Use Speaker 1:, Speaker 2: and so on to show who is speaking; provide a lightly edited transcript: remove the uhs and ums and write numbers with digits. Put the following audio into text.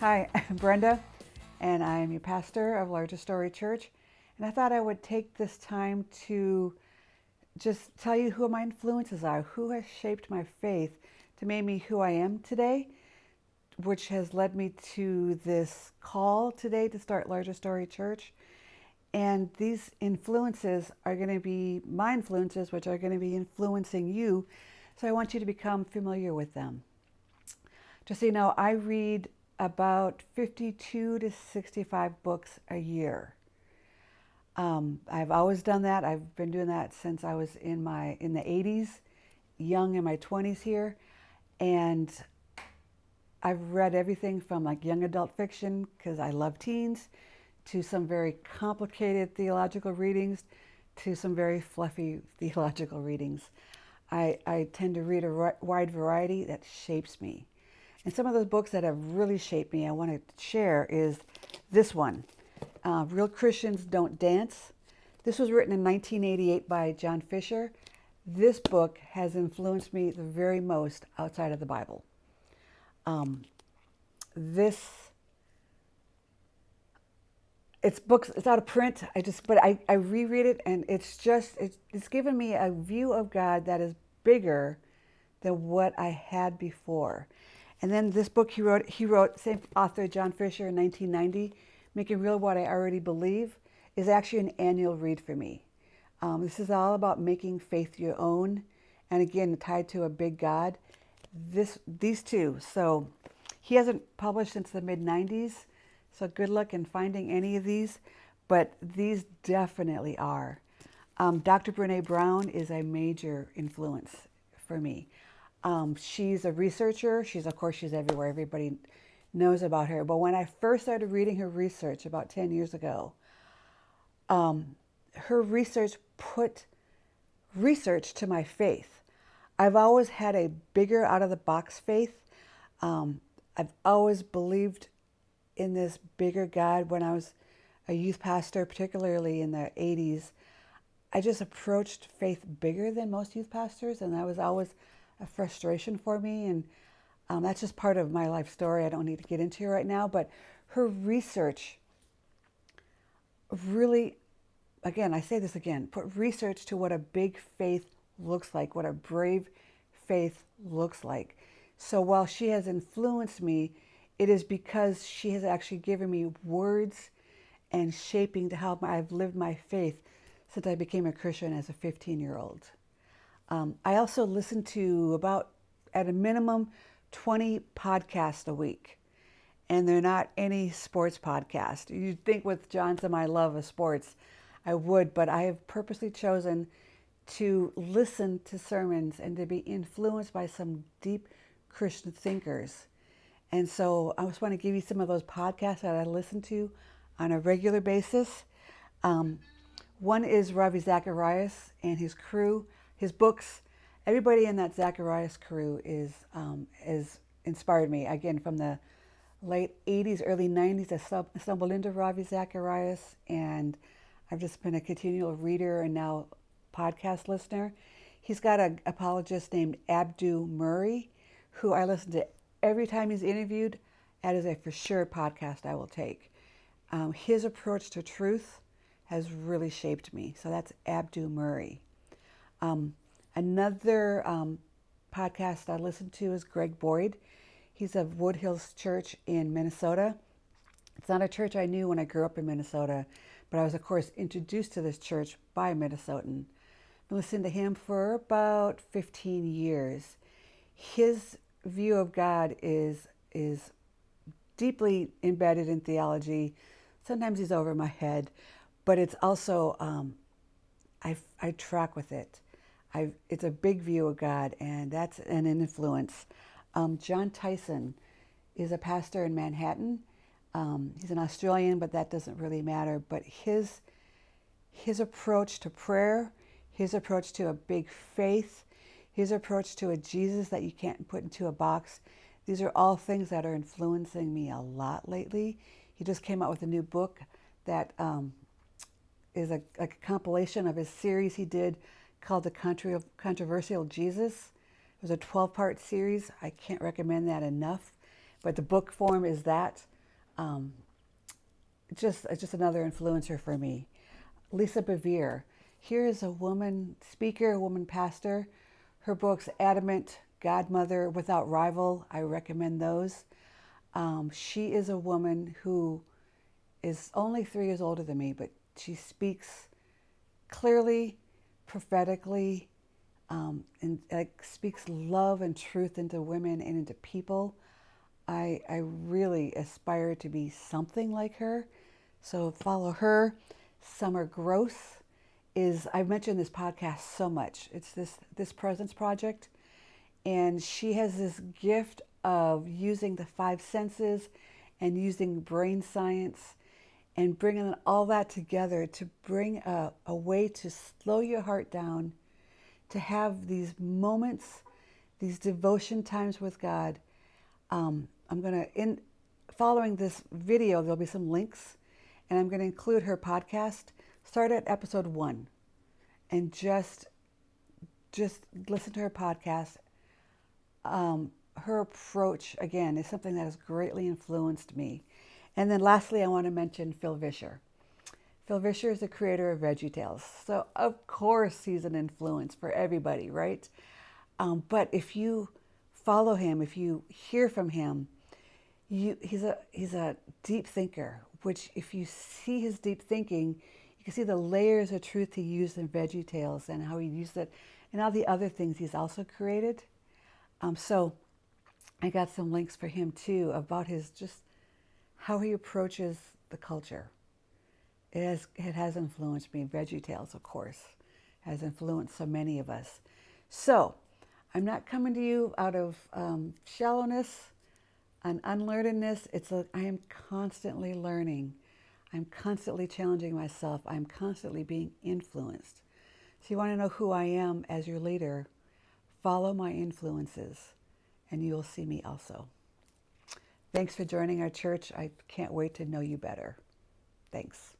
Speaker 1: Hi, I'm Brenda, and I'm your pastor of Larger Story Church. And I thought I would take this time to just tell you who my influences are, who has shaped my faith to make me who I am today, which has led me to this call today to start Larger Story Church. And these influences are going to be my influences, which are going to be influencing you. So I want you to become familiar with them. Just so you know, I read about 52 to 65 books a year. I've always done that. I've been doing that since I was in the 80s, young in my 20s here. And I've read everything from like young adult fiction, because I love teens, to some very complicated theological readings, to some very fluffy theological readings. I tend to read a wide variety that shapes me. And some of those books that have really shaped me, I want to share is this one, Real Christians Don't Dance. This was written in 1988 by Jon Vischer. This book has influenced me the very most outside of the Bible. It's out of print. But I reread it, and it's given me a view of God that is bigger than what I had before. And then this book he wrote, same author, Jon Vischer, in 1990, Making Real What I Already Believe, is actually an annual read for me. This is all about making faith your own, and again, tied to a big God. These two. So he hasn't published since the mid-90s, so good luck in finding any of these, but these definitely are. Dr. Brene Brown is a major influence for me. She's a researcher. She's everywhere. Everybody knows about her. But when I first started reading her research about 10 years ago, her research put research to my faith. I've always had a bigger out-of-the-box faith. I've always believed in this bigger God. When I was a youth pastor, particularly in the 80s, I just approached faith bigger than most youth pastors, and that was always a frustration for me, and that's just part of my life story. I don't need to get into it right now, but her research really, again, I say this again, put research to what a big faith looks like, what a brave faith looks like. So while she has influenced me, it is because she has actually given me words and shaping to how I've lived my faith since I became a Christian as a 15-year-old. I also listen to at a minimum, 20 podcasts a week. And they're not any sports podcast. You'd think with John's and my love of sports, I would, but I have purposely chosen to listen to sermons and to be influenced by some deep Christian thinkers. And so I just want to give you some of those podcasts that I listen to on a regular basis. One is Ravi Zacharias and his crew. His books, everybody in that Zacharias crew is inspired me. Again, from the late 80s, early 90s, I stumbled into Ravi Zacharias, and I've just been a continual reader and now podcast listener. He's got an apologist named Abdu Murray, who I listen to every time he's interviewed. That is a for sure podcast I will take. His approach to truth has really shaped me. So that's Abdu Murray. Another podcast I listen to is Greg Boyd. He's of Wood Hills Church in Minnesota. It's not a church I knew when I grew up in Minnesota, but I was, of course, introduced to this church by a Minnesotan. I've been listening to him for about 15 years. His view of God is deeply embedded in theology. Sometimes he's over my head, but it's also, I track with it. It's a big view of God, and that's an influence. Jon Tyson is a pastor in Manhattan. He's an Australian, but that doesn't really matter. But his approach to prayer, his approach to a big faith, his approach to a Jesus that you can't put into a box, these are all things that are influencing me a lot lately. He just came out with a new book that is a compilation of his series he did called The Controversial Jesus. It was a 12-part series. I can't recommend that enough. But the book form is that. Um, just another influencer for me. Lisa Bevere. Here is a woman speaker, a woman pastor. Her books, Adamant, Godmother, Without Rival, I recommend those. She is a woman who is only 3 years older than me, but she speaks clearly, prophetically, and like speaks love and truth into women and into people. I really aspire to be something like her. So follow her. Summer Gross is, I've mentioned this podcast so much. It's this Presence Project. And she has this gift of using the five senses and using brain science and bringing all that together to bring a way to slow your heart down, to have these moments, these devotion times with God. I'm going to, in following this video, there'll be some links, and I'm going to include her podcast. Start at episode 1 and just listen to her podcast. Her approach, again, is something that has greatly influenced me. And then lastly, I want to mention Phil Vischer. Phil Vischer is the creator of VeggieTales. So of course he's an influence for everybody, right? But if you follow him, if you hear from him, he's a deep thinker, which if you see his deep thinking, you can see the layers of truth he used in VeggieTales and how he used it and all the other things he's also created. So I got some links for him too about his just how he approaches the culture. It has influenced me. VeggieTales, of course, has influenced so many of us. So I'm not coming to you out of shallowness and unlearnedness. I am constantly learning. I'm constantly challenging myself. I'm constantly being influenced. So you want to know who I am as your leader, follow my influences, and you'll see me also. Thanks for joining our church. I can't wait to know you better. Thanks.